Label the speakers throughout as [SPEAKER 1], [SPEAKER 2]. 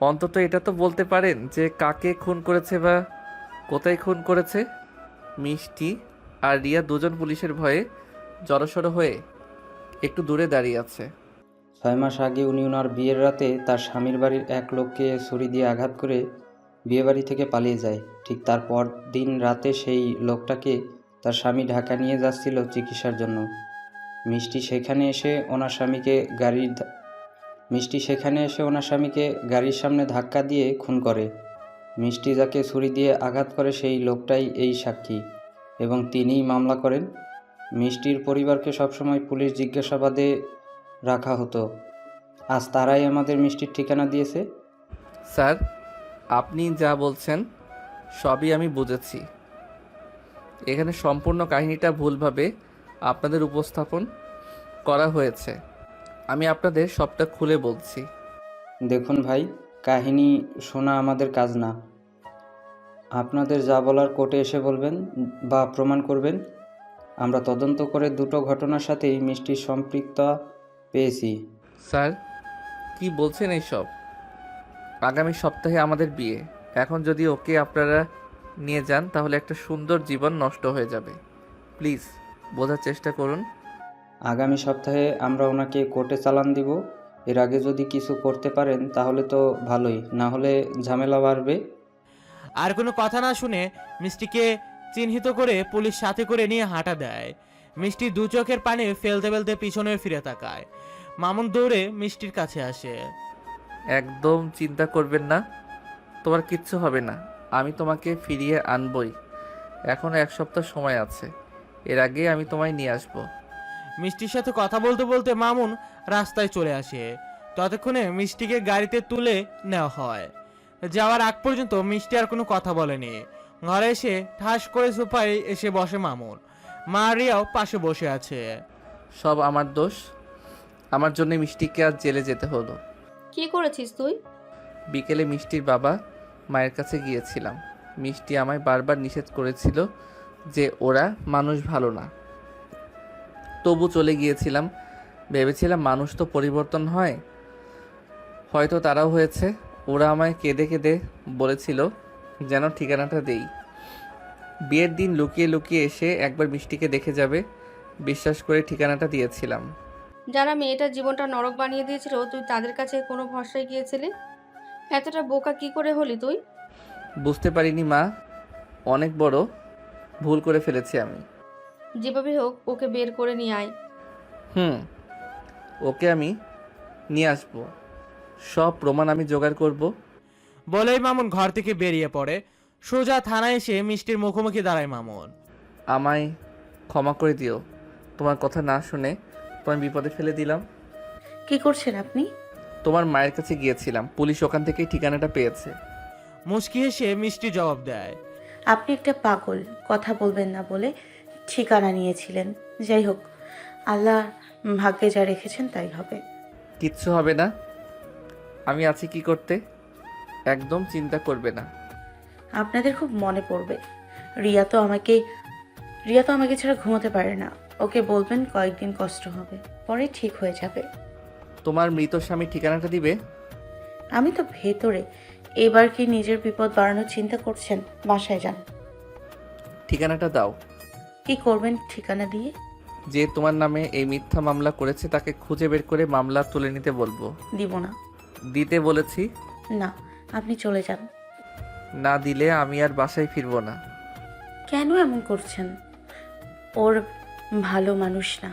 [SPEAKER 1] অন্তত এটা তো বলতে পারেন যে কাকে খুন করেছে বা কোথায় খুন করেছে। মিষ্টি আর রিয়া দুজন পুলিশের ভয়ে জড়সড় হয়ে একটু দূরে দাঁড়িয়ে আছে।
[SPEAKER 2] 6 মাস আগে উনি ওনার বিয়ের রাতে তার স্বামীর বাড়ির এক লোককে ছুরি দিয়ে আঘাত করে বিয়েবাড়ি থেকে পালিয়ে যায়। ঠিক তার পর দিন রাতে সেই লোকটাকে তার স্বামী ঢাকা নিয়ে যাচ্ছিল চিকিৎসার জন্য। মিষ্টি সেখানে এসে ওনার স্বামীকে গাড়ির সামনে ধাক্কা দিয়ে খুন করে। মিষ্টি যাকে ছুরি দিয়ে আঘাত করে সেই লোকটাই এই সাক্ষী এবং তিনিই মামলা করেন। মিষ্টির পরিবারকে সবসময় পুলিশ জিজ্ঞাসাবাদে রাখা হতো। আজ তারাই আমাদের মিষ্টির ঠিকানা দিয়েছে।
[SPEAKER 1] স্যার, আপনি যা বলছেন সবই আমি বুঝেছি। এখানে সম্পূর্ণ কাহিনীটা ভুলভাবে আপনাদের উপস্থাপন করা হয়েছে। আমি আপনাদের সবটা খুলে বলছি।
[SPEAKER 2] দেখুন ভাই, কাহিনী শোনা আমাদের কাজ না। আপনাদের যা বলার কোর্টে এসে বলবেন বা প্রমাণ করবেন। আমরা তদন্ত করে দুটো ঘটনার সাথেই মিষ্টির সম্পৃক্ততা পেয়েছি।
[SPEAKER 1] স্যার, কি বলছেন এইসব? আগামী সপ্তাহে আমাদের বিয়ে। এখন যদি ওকে আপনারা নিয়ে যান তাহলে একটা সুন্দর জীবন নষ্ট হয়ে যাবে। প্লিজ বোঝার চেষ্টা করুন।
[SPEAKER 2] আগামী সপ্তাহে আমরা ওনাকে কোর্টে চালান দিব। এর আগে যদি কিছু করতে পারেন তাহলে তো ভালোই, না হলে ঝামেলা বাড়বে।
[SPEAKER 3] আর কোনো কথা না শুনে মিষ্টিকে চিহ্নিত করে পুলিশ সাথে করে নিয়ে হাঁটা দেয়। মিষ্টি দু চোখের পানি ফেলতে ফেলতে পিছনে ফিরে তাকায়। মামুন দৌড়ে মিষ্টির কাছে আসে।
[SPEAKER 1] একদম চিন্তা করবেন না, তোমার কিচ্ছু হবে না। আমি তোমাকে ফিরিয়ে আনবই। এখনো 1 সপ্তাহ সময় আছে। এর আগে আমি তোমায় নিয়ে আসবো।
[SPEAKER 3] মিষ্টির সাথে কথা বলতে বলতে মামুন রাস্তায় চলে আসে। ততক্ষণে মিষ্টিকে গাড়িতে তুলে নেওয়া হয়। যাওয়ার আগ পর্যন্ত মিষ্টি আর কোনো কথা বলেনি। ঘরে এসে ঠাস করে সোফায় এসে বসে মামুন। মা রিয়াও পাশে বসে আছে।
[SPEAKER 1] সব আমার দোষ। আমার জন্য মিষ্টিকে আজ জেলে যেতে হলো।
[SPEAKER 4] কি করেছিস তুই?
[SPEAKER 1] বিকেলে মিষ্টির বাবা মায়ের কাছে গিয়েছিলাম। মিষ্টি আমায় বারবার নিষেধ করেছিল যে ওরা মানুষ ভালো না, তবু চলে গিয়েছিলাম। ভেবেছিলাম মানুষ তো পরিবর্তন হয়, হয়তো তারাও হয়েছে। ওরা আমায় কেঁদে কেঁদে বলেছিল যেন ঠিকানাটা দেই। বিয়ের দিন লুকিয়ে লুকিয়ে এসে একবার মিষ্টিকে দেখে যাবে, বিশ্বাস করে ঠিকানাটা দিয়েছিলাম।
[SPEAKER 4] যারা মেয়েটার জীবনটা নরক বানিয়ে দিয়েছিল তুই তাদের কাছে কোনো ভরসায় গিয়েছিলি? এতটা বোকা কি করে হলি তুই?
[SPEAKER 1] বুঝতে পারিনি মা, অনেক বড় ভুল করে ফেলেছি আমি।
[SPEAKER 4] যেভাবে হোক ওকে বের করে নিয়ে আয়।
[SPEAKER 1] হুম, ওকে আমি নিয়ে আসবো। সব প্রমাণ আমি জোগাড় করব।
[SPEAKER 3] বলেই মামুন ঘর থেকে বেরিয়ে পড়ে। সোজা থানায় এসে মিষ্টির মুখোমুখি দাঁড়ায় মামুন।
[SPEAKER 1] আমায় ক্ষমা করে দিও, তোমার কথা না শুনে তোমায় বিপদে ফেলে দিলাম।
[SPEAKER 5] কি করছেন আপনি?
[SPEAKER 1] তোমার মায়ের কাছে গিয়েছিলাম, পুলিশ ওখান থেকেই ঠিকানাটা পেয়েছে।
[SPEAKER 3] মুচকি হেসে মিষ্টি জবাব দেয়।
[SPEAKER 5] আপনি একটা পাগল, কথা বলবেন না বলে ঠিকানা নিয়েছিলেন। যাই হোক, আল্লাহ ভাগ্যে যা রেখেছেন তাই হবে।
[SPEAKER 1] কিচ্ছু হবে না, আমি আছি কি করতে। একদম চিন্তা করবে না।
[SPEAKER 5] আপনাদের খুব মনে পড়বে। রিয়া তো আমাকে ছাড়া ঘুমোতে পারে না। ওকে বলবেন কয়েকদিন কষ্ট হবে, পরে ঠিক হয়ে যাবে।
[SPEAKER 1] তোমার মৃত স্বামীর ঠিকানাটা দিবে?
[SPEAKER 5] আমি তো ভেতরে। এবার কি নিজের বিপদ বাড়ানোর চিন্তা করছেন? বাসায় যান।
[SPEAKER 1] ঠিকানাটা দাও।
[SPEAKER 5] কি করবেন ঠিকানা দিয়ে?
[SPEAKER 1] যে তোমার নামে এই মিথ্যা মামলা করেছে তাকে খুঁজে বের করে মামলা তুলে নিতে বলবো।
[SPEAKER 5] দিব না।
[SPEAKER 1] দিতে বলেছি।
[SPEAKER 5] না, আপনি চলে যান।
[SPEAKER 1] না দিলে আমি আর বাসায় ফিরবো না।
[SPEAKER 5] কেন এমন করছেন? ওর ভালো মানুষ না,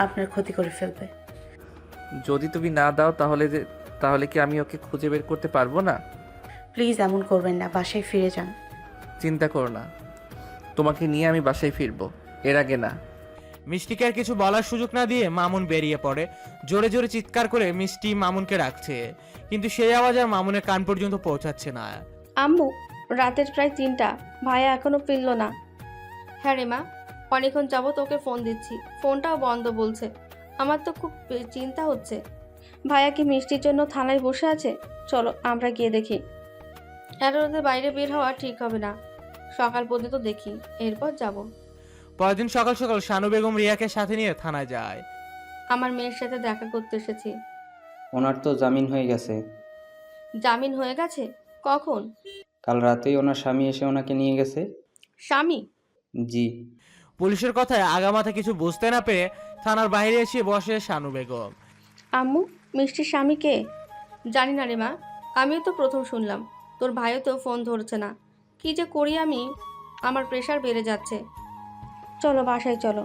[SPEAKER 5] আপনার ক্ষতি করে ফেলবে।
[SPEAKER 1] যদি তুমি না দাও তাহলে কি আমি ওকে খুঁজে বের করতে পারবো না?
[SPEAKER 5] প্লিজ এমন করবেন না, বাসায় ফিরে যান।
[SPEAKER 1] চিন্তা করো না, তোমাকে নিয়ে আমি বাসায় ফিরবো, এর আগে না।
[SPEAKER 3] মিষ্টিকে আর কিছু বলার সুযোগ না দিয়ে মামুন বেরিয়ে পড়ে। জোরে জোরে চিৎকার করে মিষ্টি মামুনকে ডাকছে, কিন্তু সেই আওয়াজ আর মামুনের কান পর্যন্ত পৌঁছাচ্ছে না।
[SPEAKER 4] আম্মু, রাতের প্রায় 3টা, ভাইয়া এখনো ফিরল না। হ্যাঁ রে মা, অনেকক্ষণ যাবত ওকে ফোন দিচ্ছি, ফোনটাও বন্ধ বলছে। আমার তো খুব চিন্তা হচ্ছে। ভাইয়া কি মিষ্টির জন্য থানায় বসে আছে? চলো আমরা গিয়ে দেখি। এত রাতে বাইরে বের হওয়া ঠিক হবে না, সকাল পর্যন্ত দেখি, এরপর যাব।
[SPEAKER 3] পরদিন সকাল সকাল শানু বেগম রিয়াকে সাথে নিয়ে থানায় যায়।
[SPEAKER 4] আমার মেয়ের সাথে দেখা করতে এসেছি।
[SPEAKER 2] ওনার তো জামিন হয়ে গেছে।
[SPEAKER 4] জামিন হয়ে গেছে? কখন?
[SPEAKER 2] কাল রাতেই ওনার স্বামী এসে ওনাকে নিয়ে গেছে।
[SPEAKER 4] স্বামী?
[SPEAKER 2] জি।
[SPEAKER 3] পুলিশের কথায় আগামাথা কিছু বুঝতে না পেরে থানার বাইরে এসে বসে শানু বেগম।
[SPEAKER 4] আম্মু, মিষ্টির স্বামী কে? জানি না রে মা, আমিও তো প্রথম শুনলাম। তোর ভাইও তো ফোন ধরছে না। কি যে করি আমি, আমার প্রেশার বেড়ে যাচ্ছে। চলো বাসায় চলো।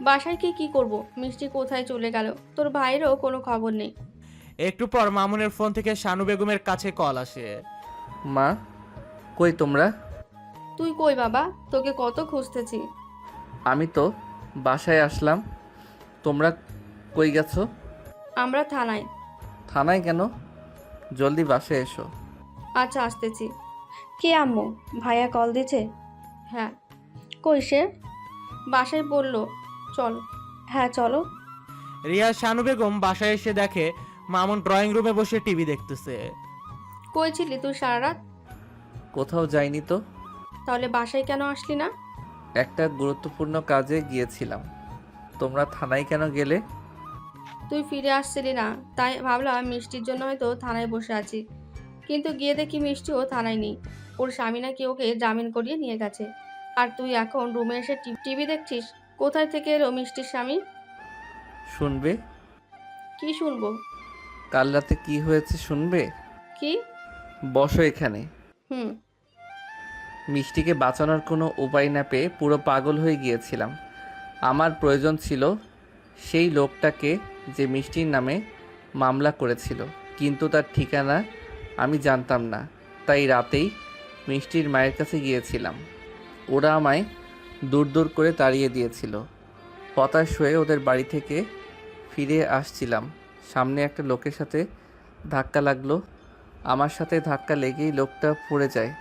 [SPEAKER 4] বাসায় কি করব? মিষ্টি কোথায় চলে গেল? তোর ভাইয়েরও কোনো খবর নেই।
[SPEAKER 3] একটু পর মামুনের ফোন থেকে শানু বেগমের কাছে কল আসে।
[SPEAKER 1] মা, কই তোমরা?
[SPEAKER 4] তুই কই বাবা? তোকে কত খুঁজতেছি।
[SPEAKER 1] আমি তো বাসায় আসলাম। তোমরা কই গেছো?
[SPEAKER 4] আমরা থানায়।
[SPEAKER 1] থানায় কেন? জলদি বাসায় এসো।
[SPEAKER 4] আচ্ছা, আসতেছি। কে আম্মু? ভাইয়া কল দিছে? হ্যাঁ। কই সে? বাসায় বললো চল। হ্যাঁ চলো।
[SPEAKER 3] রিয়া শানু বেগম বাসায় এসে দেখে মামুন ড্রয়িং রুমে বসে টিভি দেখতেছে।
[SPEAKER 4] কই ছিলি তুই সারা রাত?
[SPEAKER 1] কোথাও যাইনি তো।
[SPEAKER 4] তাহলে বাসায় কেন আসলি না?
[SPEAKER 1] একটা গুরুত্বপূর্ণ কাজে গিয়েছিলাম। তোমরা থানায় কেন গেলে?
[SPEAKER 4] তুই ফিরে আসছিলি না, তাই ভাবলাম মিষ্টির জন্য হয়তো থানায় বসে আছি। কিন্তু গিয়ে দেখি মিষ্টিও থানায় নেই। ওর স্বামী নাকি ওকে জামিন করিয়ে নিয়ে গেছে। আর তুই এখন রুমে এসে টিভি দেখছিস? কোথায় থেকে এলো মিষ্টির স্বামী?
[SPEAKER 1] শুনবে?
[SPEAKER 4] কি শুনবো?
[SPEAKER 1] কাল রাতে কি হয়েছে শুনবে?
[SPEAKER 4] কি?
[SPEAKER 1] বসো এখানে।
[SPEAKER 4] হুম।
[SPEAKER 1] মিষ্টিকে বাঁচানোর কোনো উপায় না পেয়ে পুরো পাগল হয়ে গিয়েছিলাম। আমার প্রয়োজন ছিল সেই লোকটাকে যে মিষ্টির নামে মামলা করেছিল, কিন্তু তার ঠিকানা আমি জানতাম না। তাই রাতেই মিষ্টির মায়ের কাছে গিয়েছিলাম। ওরা আমায় দূর দূর করে তাড়িয়ে দিয়েছিল। হতাশ হয়ে ওদের বাড়ি থেকে ফিরে আসছিলাম, সামনে একটা লোকের সাথে ধাক্কা লাগলো। আমার সাথে ধাক্কা লেগেই লোকটা পড়ে যায়।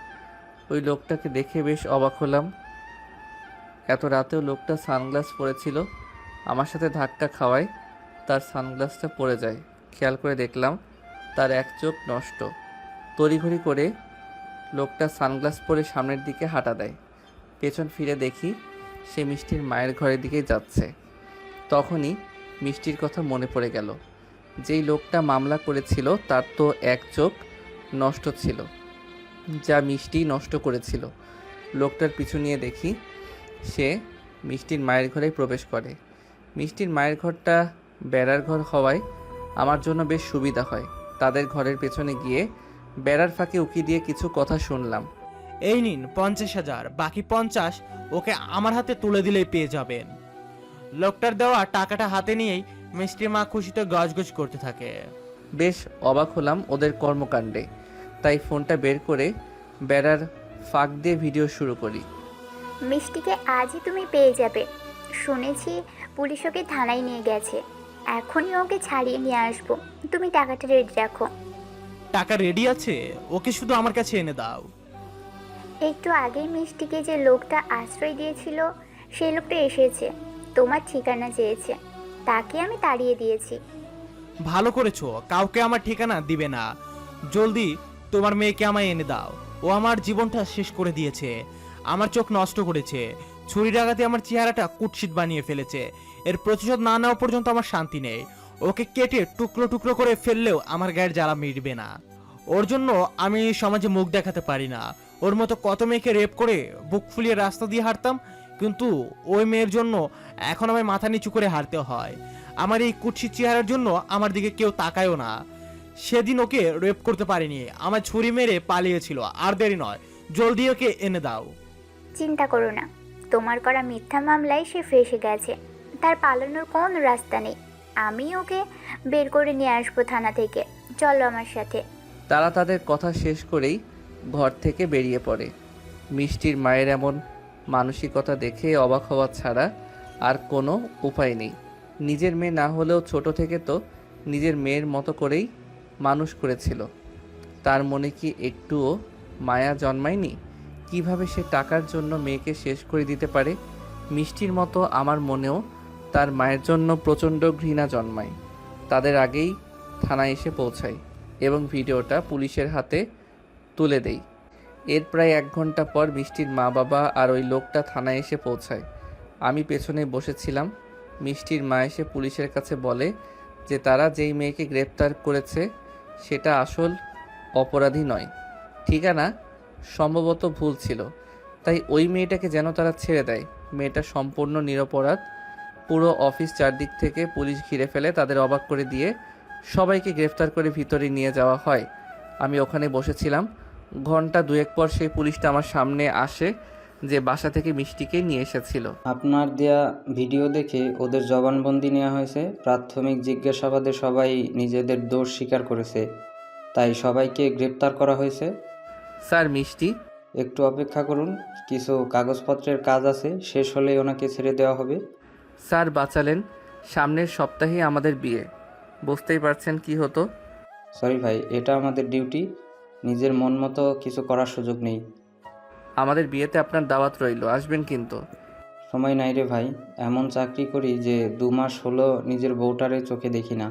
[SPEAKER 1] ওই লোকটাকে দেখে বেশ অবাক হলাম। এত রাতেও লোকটা সানগ্লাস পরেছিল। আমার সাথে ধাক্কা খাওয়ায় তার সানগ্লাসটা পড়ে যায়। খেয়াল করে দেখলাম তার এক চোখ নষ্ট। তড়িঘড়ি করে লোকটা সানগ্লাস পরে সামনের দিকে হাঁটা দেয়। পেছন ফিরে দেখি সে মিষ্টির মায়ের ঘরের দিকেই যাচ্ছে। তখনই মিষ্টির কথা মনে পড়ে গেল। যেই লোকটা মামলা করেছিল তার তো এক চোখ নষ্ট ছিল, যা মিষ্টি নষ্ট করেছিল। লোকটার পিছু নিয়ে দেখি সে মিষ্টির মায়ের ঘরে প্রবেশ করে। মিষ্টির মায়ের ঘরটা বেড়ার ঘর হওয়ায় আমার জন্য বেশ সুবিধা হয়। তাদের ঘরের পেছনে গিয়ে বেড়ার ফাঁকে উকি দিয়ে কিছু কথা শুনলাম।
[SPEAKER 3] এই নিন 50,000, বাকি 50 ওকে আমার হাতে তুলে দিলেই পেয়ে যাবেন। লোকটার দেওয়া টাকাটা হাতে নিয়েই মিষ্টির মা খুশিতে গজগজ করতে থাকে।
[SPEAKER 1] বেশ অবাক হলাম ওদের কর্মকাণ্ডে, তাই ফোনটা বের করে বেড়ার ফাঁক দিয়ে ভিডিও শুরু করি।
[SPEAKER 6] মিষ্টিকে আজই তুমি পেয়ে যাবে। শুনেছি পুলিশ ওকে থানায় নিয়ে গেছে। এখনই ওকে ছাড়িয়ে নিয়ে আসবো। তুমি টাকাটা রেডি রাখো।
[SPEAKER 3] টাকা রেডি আছে, ওকে শুধু আমার কাছে এনে দাও।
[SPEAKER 6] একটু আগেই মিষ্টিকে যে লোকটা আশ্রয় দিয়েছিল সেই লোকটা এসেছে, তোমার ঠিকানা চেয়েছে। তাকে আমি তাড়িয়ে দিয়েছি।
[SPEAKER 3] ভালো করেছো, কাউকে আমার ঠিকানা দিবে না। জলদি তোমার মেয়েকে আমায় এনে দাও। ও আমার জীবনটা শেষ করে দিয়েছে, আমার চোখ নষ্ট করেছে, ছুরির আঘাতে আমার চেহারাটা কুৎসিত বানিয়ে ফেলেছে। এর প্রতিশোধ না নেওয়া পর্যন্ত আমার শান্তি নেই। ওকে কেটে টুকরো টুকরো করে ফেললেও আমার গায়ের জ্বালা মিটবে না। ওর জন্য আমি সমাজে মুখ দেখাতে পারি না। ওর মতো কত মেয়েকে রেপ করে বুক ফুলিয়ে রাস্তা দিয়ে হাঁটতাম, কিন্তু ওই মেয়ের জন্য এখন আমায় মাথা নিচু করে হারতে হয়। আমার এই কুৎসিত চেহারার জন্য আমার দিকে কেউ তাকায়ও না। সেদিন ওকে রেপ করতে পারিনি, আমার ছুরি মেরে পালিয়েছিল। আর দেরি নয়, জলদি ওকে এনে দাও।
[SPEAKER 6] চিন্তা করো না, তোমার করা মিথ্যা মামলায় সে ফেঁসে গেছে। তার পালানোর কোনো রাস্তা নেই। আমি ওকে বের করে নিয়ে আসবো থানা থেকে। চলো আমার সাথে।
[SPEAKER 1] তারা তাদের কথা শেষ করেই ঘর থেকে বেরিয়ে পড়ে। মিষ্টির মায়ের এমন মানসিকতা দেখে অবাক হওয়া ছাড়া আর কোনো উপায় নেই। নিজের মেয়ে না হলেও ছোট থেকে তো নিজের মেয়ের মতো করেই মানুষ করেছিল। তার মনে কি একটুও মায়া জন্মায়নি? কিভাবে সে টাকার জন্য মেয়েকে শেষ করে দিতে পারে? মিষ্টির মতো আমার মনেও তার মায়ের জন্য প্রচণ্ড ঘৃণা জন্মায়। তাদের আগেই থানায় এসে পৌঁছাই এবং ভিডিওটা পুলিশের হাতে তুলে দেই। এর প্রায় 1 ঘন্টা পর মিষ্টির মা বাবা আর ওই লোকটা থানায় এসে পৌঁছায়। আমি পেছনে বসেছিলাম, মিষ্টির মা এসে পুলিশের কাছে বলে যে তারা যেই মেয়েকে গ্রেপ্তার করেছে সেটা আসল অপরাধী নয়, ঠিকানা সম্ভবত ভুল ছিল, তাই ওই মেয়েটাকে যেন তারা ছেড়ে দেয়। মেয়েটা সম্পূর্ণ নিরপরাধ। পুরো অফিস চারদিক থেকে পুলিশ ঘিরে ফেলে, তাদের অবাক করে দিয়ে সবাইকে গ্রেফতার করে ভিতরে নিয়ে যাওয়া হয়। আমি ওখানে বসেছিলাম। ঘন্টা দুয়েক পর সেই পুলিশটা আমার সামনে আসে যে বাসা থেকে মিষ্টিকে নিয়ে এসেছিল।
[SPEAKER 2] আপনার দেয়া ভিডিও দেখে ওদের জবানবন্দি নেওয়া হয়েছে। প্রাথমিক জিজ্ঞাসাবাদে সবাই নিজেদের দোষ স্বীকার করেছে, তাই সবাইকে গ্রেপ্তার করা হয়েছে।
[SPEAKER 1] স্যার, মিষ্টি
[SPEAKER 2] একটু অপেক্ষা করুন, কিছু কাগজপত্রের কাজ আছে, শেষ হলেই ওনাকে ছেড়ে দেওয়া হবে।
[SPEAKER 1] স্যার বাঁচালেন, সামনের সপ্তাহে আমাদের বিয়ে। বুঝতেই পারছেন কি হতো।
[SPEAKER 2] সরি ভাই, এটা আমাদের ডিউটি, নিজের মন মতো কিছু করার সুযোগ নেই।
[SPEAKER 1] আমাদের বিয়েতে আপনার দাওয়াত রইল, আসবেন কিন্তু।
[SPEAKER 2] সময় নাই রে ভাই, এমন চাকরি করি যে 2 মাস হলো নিজের বউটারে চোখে দেখি না।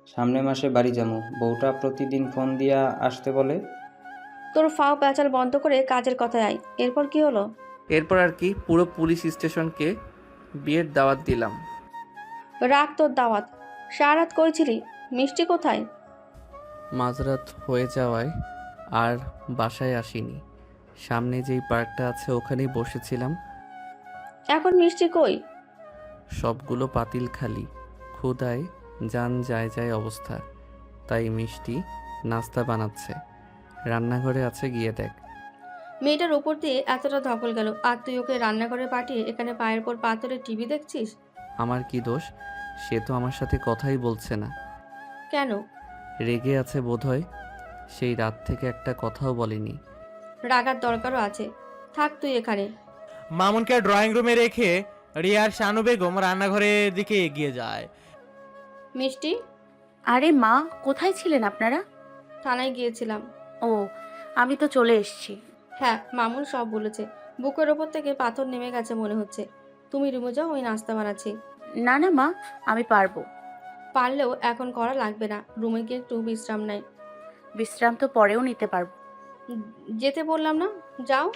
[SPEAKER 2] সামনের মাসে বাড়ি যাবো, বউটা প্রতিদিন ফোন দিয়া আসতে বলে।
[SPEAKER 4] তোর ফাও প্যাচাল বন্ধ করে কাজের কথায় আয়। এরপর কি হলো?
[SPEAKER 1] এরপর আর কি, পুরো পুলিশ স্টেশনকে বিয়ের দাওয়াত দিলাম।
[SPEAKER 4] রাখ তোর দাওয়াত। সারাত করেছিলি? মিষ্টি কোথায়?
[SPEAKER 1] মাঝরাত হয়ে যাওয়ায় আর বাসায় আসিনি। সামনে যেই পার্কটা আছে ওখানেই বসেছিলাম।
[SPEAKER 4] এখন মিষ্টি কই?
[SPEAKER 1] সবগুলো পাতিল খালি, ক্ষুধায় জান যায় যায় অবস্থা। তাই মিষ্টি নাস্তা বানাচ্ছে, রান্নাঘরে আছে, গিয়ে দেখ।
[SPEAKER 4] মেয়েটার উপর দিয়ে এতটা ধকল গেল, আর তুই ওকে রান্নাঘরে পাঠিয়ে এখানে পায়ের পর পাথরে টিভি দেখছিস?
[SPEAKER 1] আমার কি দোষ? সে তো আমার সাথে কথাই বলছে না।
[SPEAKER 4] কেন?
[SPEAKER 1] রেগে আছে বোধহয়, সেই রাত থেকে একটা কথাও বলেনি।
[SPEAKER 4] রাগার দরকারও আছে। থাক তুই এখানে।
[SPEAKER 3] মামুনকে ড্রয়িং রুমে রেখে রিয়ার শানু বেগম রান্নাঘরের দিকে এগিয়ে যায়।
[SPEAKER 4] মিষ্টি,
[SPEAKER 5] আরে মা, কোথায় ছিলেন আপনারা?
[SPEAKER 4] থানায় গিয়েছিলাম।
[SPEAKER 5] ও, আমি তো চলে এসেছি।
[SPEAKER 4] হ্যাঁ, মামুন সব বলেছে। বুকের ওপর থেকে পাথর নেমে গেছে মনে হচ্ছে। তুমি রুমে যাও, ওই নাস্তা বানাচ্ছি।
[SPEAKER 5] না না মা, আমি পারবো।
[SPEAKER 4] পারলেও এখন করা লাগবে না, রুমে গিয়ে একটু বিশ্রাম নেয়।
[SPEAKER 5] বিশ্রাম তো পরেও নিতে পারবো।
[SPEAKER 4] যেতে বললাম না, যাও।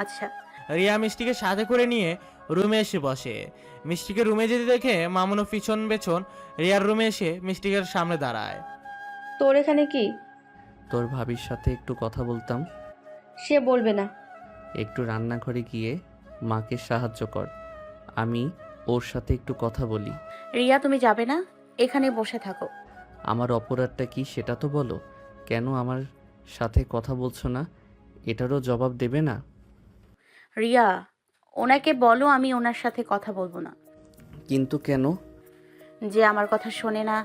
[SPEAKER 5] আচ্ছা।
[SPEAKER 3] রিয়া মিষ্টিকে সাথে করে নিয়ে রুমে এসে বসে। মিষ্টিকে রুমে যেতে দেখে মামুনও পিছন পেছন রিয়ার রুমে এসে মিষ্টিকে সামনে দাঁড়ায়।
[SPEAKER 4] তোর এখানে কি?
[SPEAKER 1] তোর ভাবির সাথে একটু কথা বলতাম।
[SPEAKER 4] সে বলবে না।
[SPEAKER 1] একটু রান্নাঘরে গিয়ে মাকে সাহায্য কর, আমি ওর সাথে একটু কথা বলি।
[SPEAKER 5] রিয়া, তুমি যাবে না? এখানে বসে থাকো।
[SPEAKER 1] আমার অপরাধটা কি সেটা তো বলো। কেন আমার সাথে কথা বলছো না, এটারও জবাব দেবে না?
[SPEAKER 5] রিয়া, ওনাকে বলো আমি ওনার সাথে কথা বলবো না।
[SPEAKER 1] কিন্তু কেন?
[SPEAKER 5] যে আমার কথা শোনে না,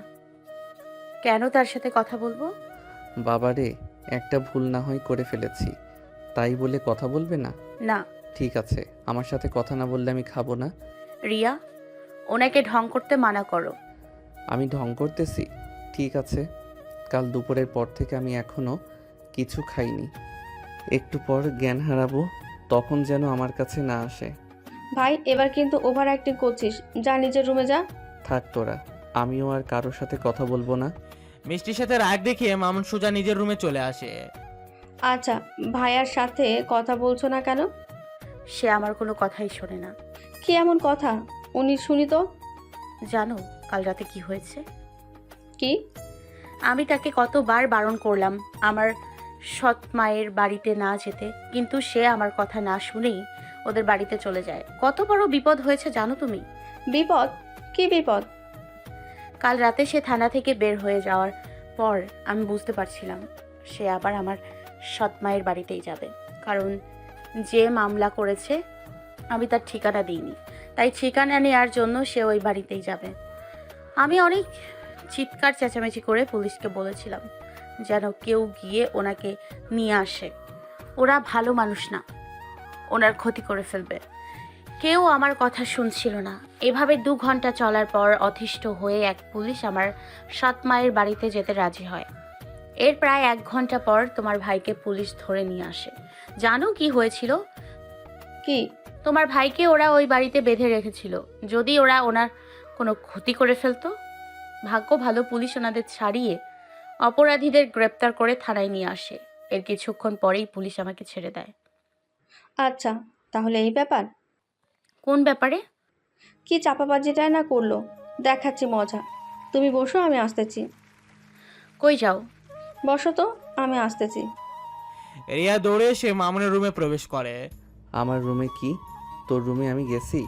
[SPEAKER 5] কেন তার সাথে কথা বলবো?
[SPEAKER 1] বাবারে, একটা ভুল না হয় করে ফেলেছি, তাই বলে কথা বলবে না?
[SPEAKER 5] না।
[SPEAKER 1] ঠিক আছে, আমার সাথে কথা না বললে আমি খাবো না।
[SPEAKER 5] রিয়া, ওনাকে ঢং করতে মানা করো।
[SPEAKER 1] আমি ঢং করতেছি? ঠিক আছে, কাল দুপুরের পর থেকে আমি এখনো কিছু খাইনি। একটু পর জ্ঞান হারাবো, তখন যেন আমার কাছে না আসে।
[SPEAKER 4] ভাই, এবার কিন্তু ওভার অ্যাক্টিং করছিস। যা নিজের রুমে যা।
[SPEAKER 1] থাক তোরা, আমিও আর কারোর সাথে কথা বলবো না।
[SPEAKER 3] মিষ্টির সাথে রাগ দেখিয়ে মামুন সোজা নিজের রুমে চলে আসে।
[SPEAKER 4] আচ্ছা, ভাইয়ার সাথে কথা বলছো না কেন?
[SPEAKER 5] সে আমার কোনো কথাই শোনে না।
[SPEAKER 4] কি এমন কথা? উনি শুনি তো।
[SPEAKER 5] জানো কাল রাতে কি হয়েছে?
[SPEAKER 4] কি?
[SPEAKER 5] আমি তাকে কতবার বারণ করলাম আমার সৎ মায়ের বাড়িতে না যেতে, কিন্তু সে আমার কথা না শুনেই ওদের বাড়িতে চলে যায়। কত বড় বিপদ হয়েছে জানো তুমি?
[SPEAKER 4] বিপদ? কি বিপদ?
[SPEAKER 5] কাল রাতে সে থানা থেকে বের হয়ে যাওয়ার পর আমি বুঝতে পারছিলাম সে আবার আমার সৎ মায়ের বাড়িতেই যাবে, কারণ যে মামলা করেছে আমি তার ঠিকানা দিইনি, তাই ঠিকানা নেওয়ার জন্য সে ওই বাড়িতেই যাবে। আমি অনেক চিৎকার চেঁচামেচি করে পুলিশকে বলেছিলাম যেন কেউ গিয়ে ওনাকে নিয়ে আসে। ওরা ভালো মানুষ না, ওনার ক্ষতি করে ফেলবে। কেউ আমার কথা শুনছিল না। এভাবে 2 ঘন্টা চলার পর অতিষ্ঠ হয়ে এক পুলিশ আমার সৎ মায়ের বাড়িতে যেতে রাজি হয়। এর প্রায় 1 ঘন্টা পর তোমার ভাইকে পুলিশ ধরে নিয়ে আসে। জানো কি হয়েছিল?
[SPEAKER 4] কি?
[SPEAKER 5] তোমার ভাইকে ওরা ওই বাড়িতে বেঁধে রেখেছিল, যদি ওরা ওনার কোনো ক্ষতি করে ফেলতো। ভাগ্য ভালো, পুলিশ ওনাদের ছাড়িয়ে অপরাধীদের গ্রেপ্তার করে থানায় নিয়ে আসে। এর কিছুক্ষণ পরেই পুলিশ আমাকে ছেড়ে দেয়।
[SPEAKER 4] আচ্ছা, তাহলে এই ব্যাপার।
[SPEAKER 5] কোন ব্যাপারে?
[SPEAKER 4] কি চাপাবাজিটাই না করলো। দেখাচ্ছি মজা। তুমি বসো, আমি আসতেছি।
[SPEAKER 5] কই যাও?
[SPEAKER 4] বসো তো, আমি আসতেছি।
[SPEAKER 3] রিয়া দৌড়ে এসে মামুনের রুমে প্রবেশ করে।
[SPEAKER 1] আমার রুমে কি? তোর রুমে আমি গেছি?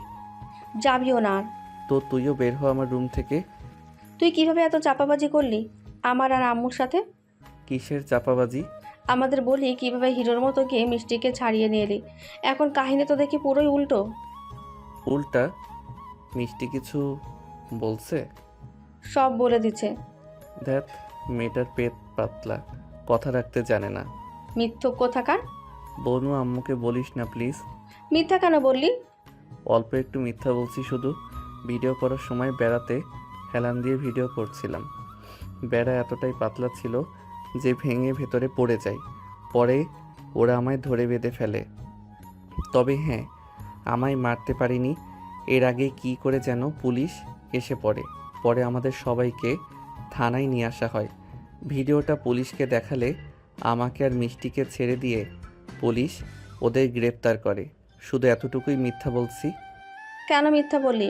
[SPEAKER 4] যাবিও না আর।
[SPEAKER 1] তো তুইও বের হ আমার রুম থেকে।
[SPEAKER 4] তুই কিভাবে এত চাপাবাজি করলি আমার আর আম্মুর সাথে?
[SPEAKER 1] কিসের চাপাবাজি?
[SPEAKER 4] আমাদের বলি কিভাবে হিরোর মতো গিয়ে মিষ্টিকে ছাড়িয়ে নিয়ে এলি। এখন কাহিনী তো দেখি পুরোই উল্টো।
[SPEAKER 1] উল্টা? মিষ্টি কিছু বলছে?
[SPEAKER 4] সব বলে দিচ্ছে।
[SPEAKER 1] দেখ, মেয়েটার পেট পাতলা, কথা রাখতে জানে না।
[SPEAKER 4] মিথ্যক কোথাকার।
[SPEAKER 1] বনু, আম্মুকে বলিস না প্লিজ।
[SPEAKER 4] মিথ্যা কেন বললি?
[SPEAKER 1] অল্প একটু মিথ্যা বলছি শুধু। ভিডিও করার সময় বেড়াতে হেলান দিয়ে ভিডিও করছিলাম। বেড়া এতটাই পাতলা ছিল যে ভেঙে ভেতরে পড়ে যায়। পরে ওরা আমায় ধরে বেঁধে ফেলে। তবে হ্যাঁ, আমায় মারতে পারিনি। এর আগে কি করে যেন পুলিশ এসে পড়ে। পরে আমাদের সবাইকে থানায় নিয়ে আসা হয়। ভিডিওটা পুলিশকে দেখালে আমাকে আর মিষ্টিকে ছেড়ে দিয়ে পুলিশ ওদের গ্রেপ্তার করে। শুধু এতটুকুই মিথ্যা বলছি।
[SPEAKER 4] কেন মিথ্যা বললি?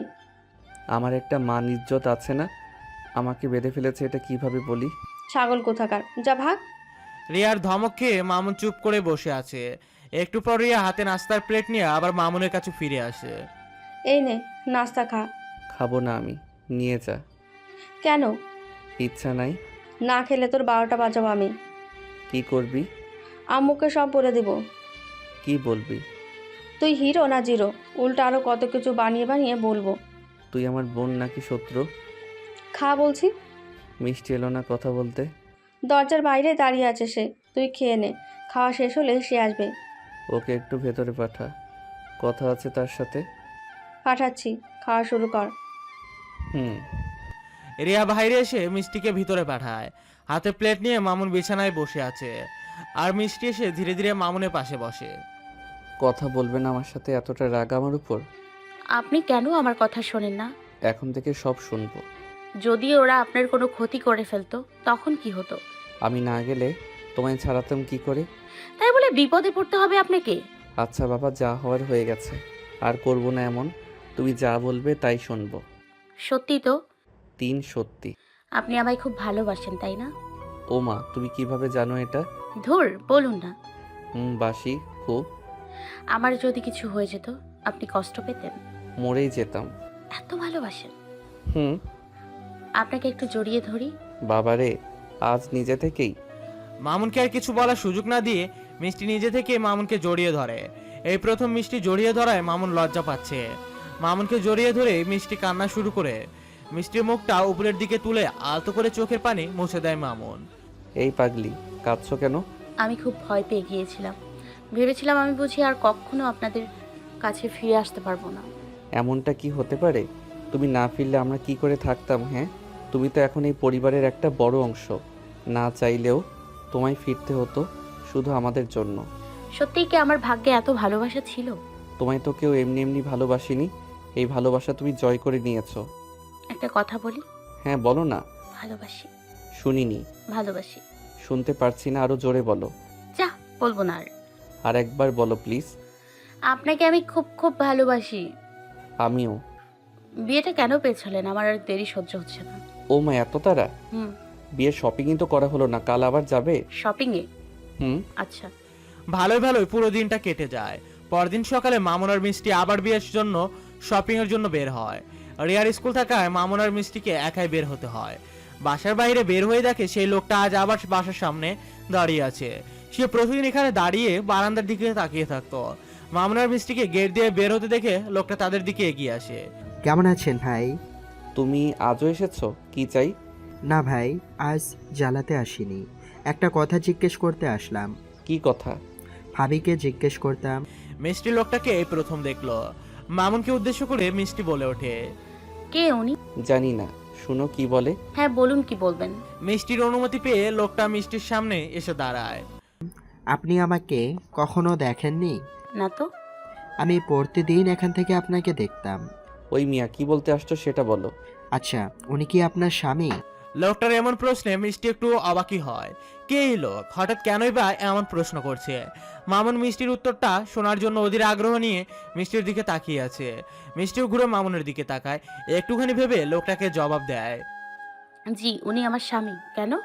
[SPEAKER 1] আমার একটা মান ইজ্জত আছে না? আমাকে বেঁধে ফেলেছে, এটা কিভাবে বলি?
[SPEAKER 4] ছাগল কোথাকার, যা ভাগ।
[SPEAKER 3] রিয়ার ধমক খেয়ে মামুন চুপ করে বসে আছে। একটু পর রিয়া হাতে নাস্তার প্লেট নিয়ে আবার মামুনের কাছে ফিরে আসে।
[SPEAKER 4] এই নে, নাস্তা খা।
[SPEAKER 1] খাবো না আমি, নিয়ে যা।
[SPEAKER 4] কেন?
[SPEAKER 1] ইচ্ছা নাই।
[SPEAKER 4] না খেলে তোর 12টা বাজাবো আমি।
[SPEAKER 1] কি করবি?
[SPEAKER 4] আম্মুকে সব বলে দিব।
[SPEAKER 1] কি বলবি?
[SPEAKER 4] তুই হিরো না জিরো, উল্টা আরো কত কিছু বানিয়ে বানিয়ে বলবো।
[SPEAKER 1] তুই আমার বোন নাকি শত্রু?
[SPEAKER 4] খা বলছি।
[SPEAKER 1] মিষ্টি এলো না কথা বলতে?
[SPEAKER 4] দরজার বাইরে দাঁড়িয়ে আছে সে, তুই খেয়ে নে। খাওয়া শেষ হলে সে আসবে।
[SPEAKER 1] ওকে একটু ভেতরে পাঠা, কথা আছে তার সাথে।
[SPEAKER 4] পাঠাচ্ছি, খাওয়া শুরু কর।
[SPEAKER 1] হুম।
[SPEAKER 3] রিয়া বাইরে এসে মিষ্টিকে ভিতরে পাঠায়। হাতে প্লেট নিয়ে মামুন বিছানায় বসে আছে, আর মিষ্টি এসে ধীরে ধীরে মামুনের পাশে বসে।
[SPEAKER 1] কথা বলবে না আমার সাথে? এতটা রাগ আমার উপর?
[SPEAKER 5] আপনি কেন আমার কথা শোনেন না?
[SPEAKER 1] এখন থেকে সব শুনবো।
[SPEAKER 5] যদি ওরা আপনার কোনো ক্ষতি করে ফেলতো তখন কি হতো?
[SPEAKER 1] আমি না গেলে তোমায় ছাড়াতাম কি করে?
[SPEAKER 5] তাই বলে বিপদে পড়তে হবে আপনাকে?
[SPEAKER 1] আচ্ছা বাবা, যা হওয়ার হয়ে গেছে, আর করবো না এমন। তুমি যা বলবে তাই শুনবো।
[SPEAKER 5] সত্যি তো?
[SPEAKER 1] 3 সত্যি।
[SPEAKER 5] আপনি আমায় খুব ভালোবাসেন, তাই না?
[SPEAKER 1] ও মা, তুমি কিভাবে জানো এটা?
[SPEAKER 5] ধুর, বলুন না।
[SPEAKER 1] বাসি খুব।
[SPEAKER 5] আমার যদি কিছু হয়ে যেত আপনি কষ্ট পেতেন?
[SPEAKER 1] মরেই যেতাম।
[SPEAKER 5] এত ভালোবাসেন?
[SPEAKER 1] হুম।
[SPEAKER 5] আপনাকে একটু জড়িয়ে ধরি।
[SPEAKER 1] বাবারে, আজ নিজে থেকেই?
[SPEAKER 3] মামুনকে আর কিছু বলার সুযোগ না দিয়ে মিষ্টি নিজে থেকে মামুনকে জড়িয়ে ধরে। এই প্রথম মিষ্টি জড়িয়ে ধরায় মামুন লজ্জা পাচ্ছে। মামুনকে জড়িয়ে ধরে মিষ্টি কান্না শুরু করে। মিষ্টির মুখটা উপরের দিকে তুলে আলতো করে চোখের পানি মুছে দেয় মামুন।
[SPEAKER 1] এই পাগলি, কাঁদছো কেন?
[SPEAKER 5] আমি খুব ভয় পেয়ে গিয়েছিলাম। ভেবেছিলাম আমি বুঝি আর কখনো আপনাদের কাছে ফিরে আসতে পারবো না।
[SPEAKER 1] এমনটা কি হতে পারে? তুমি না ফিরলে আমরা কি করে থাকতাম? হ্যাঁ, তুমি তো এখন এই পরিবারের একটা বড় অংশ। না চাইলেও তোমায় ফিরতে হতো, শুধু আমাদের জন্য।
[SPEAKER 5] সত্যিই কি আমার ভাগ্যে এত ভালোবাসা ছিল?
[SPEAKER 1] তোমায় তো কেউ এমনি এমনি ভালোবাসিনি। এই ভালোবাসা তুমি জয় করে নিয়েছো।
[SPEAKER 5] একটা কথা বলি?
[SPEAKER 1] হ্যাঁ বলো না।
[SPEAKER 5] ভালোবাসি।
[SPEAKER 1] শুনিনি।
[SPEAKER 5] ভালোবাসি।
[SPEAKER 1] শুনতে পারছি না, আরো জোরে বলো।
[SPEAKER 5] যা, বলবো না আর।
[SPEAKER 1] আর একবার বলো প্লিজ।
[SPEAKER 5] আপনাকে আমি খুব খুব ভালোবাসি।
[SPEAKER 1] আমিও।
[SPEAKER 5] বিয়েটা কেন পেছালেন? আমার আর দেরি সহ্য হচ্ছে না।
[SPEAKER 1] ও মা, এত তারা?
[SPEAKER 5] হুম।
[SPEAKER 1] বিয়ের শপিংই তো করা হলো না, কাল আবার যাবে?
[SPEAKER 5] শপিংয়ে?
[SPEAKER 1] হুম।
[SPEAKER 5] আচ্ছা।
[SPEAKER 3] ভালোই ভালোই পুরো দিনটা কেটে যায়। পরদিন সকালে মামুন আর মিষ্টি আবার বিয়ের জন্য শপিং এর জন্য বের হয়। রিয়ার স্কুল থাকায় মামুন আর মিষ্টিকে একাই বের হতে হয়। বাসার বাইরে বের হয়ে দেখে সেই লোকটা আজ আবার বাসার সামনে দাঁড়িয়ে আছে। সে প্রতিদিন এখানে দাঁড়িয়ে বারান্দার দিকে তাকিয়ে থাকতো। মামুন আর মিষ্টিকে গেট দিয়ে বের হতে দেখে লোকটা তাদের দিকে এগিয়ে আসে।
[SPEAKER 7] কেমন আছেন ভাই?
[SPEAKER 1] তুমি আজও এসেছো? কি চাই?
[SPEAKER 7] না ভাই, আজ জ্বালাতে আসিনি, একটা কথা জিজ্ঞেস করতে আসলাম।
[SPEAKER 1] কি কথা?
[SPEAKER 7] ভাবিকে জিজ্ঞেস করতাম।
[SPEAKER 3] মিষ্টি লোকটাকে এই প্রথম দেখলো। মামুনকে উদ্দেশ্য করে মিষ্টি বলে ওঠে।
[SPEAKER 5] কে উনি?
[SPEAKER 1] জানি না, শুনো কি বলে।
[SPEAKER 5] হ্যাঁ বলুন, কি বলবেন?
[SPEAKER 3] মিষ্টির অনুমতি পেয়ে লোকটা মিষ্টির সামনে এসে দাঁড়ায়।
[SPEAKER 7] আপনি আমাকে কখনো দেখেননি?
[SPEAKER 5] না তো।
[SPEAKER 7] আমি প্রতিদিন এখান থেকে আপনাকে দেখতাম।
[SPEAKER 1] ওই মিয়া, কি বলতে আসছো সেটা বলো।
[SPEAKER 7] আচ্ছা, উনি কি আপনার স্বামী?
[SPEAKER 3] লোকটার এমন প্রশ্নে মিষ্টি একটু অবাকই হয়। কে এই লোক, হঠাৎ কেনই বা এমন প্রশ্ন করছে? মামুন মিষ্টির উত্তরটা শোনার জন্য অধীর আগ্রহ নিয়ে মিষ্টির দিকে তাকিয়ে আছে। মিষ্টিও ঘুরে মামুনের দিকে তাকায়, একটুখানি ভেবে লোকটাকে জবাব দেয়।
[SPEAKER 5] জি, উনি আমার স্বামী। কেন?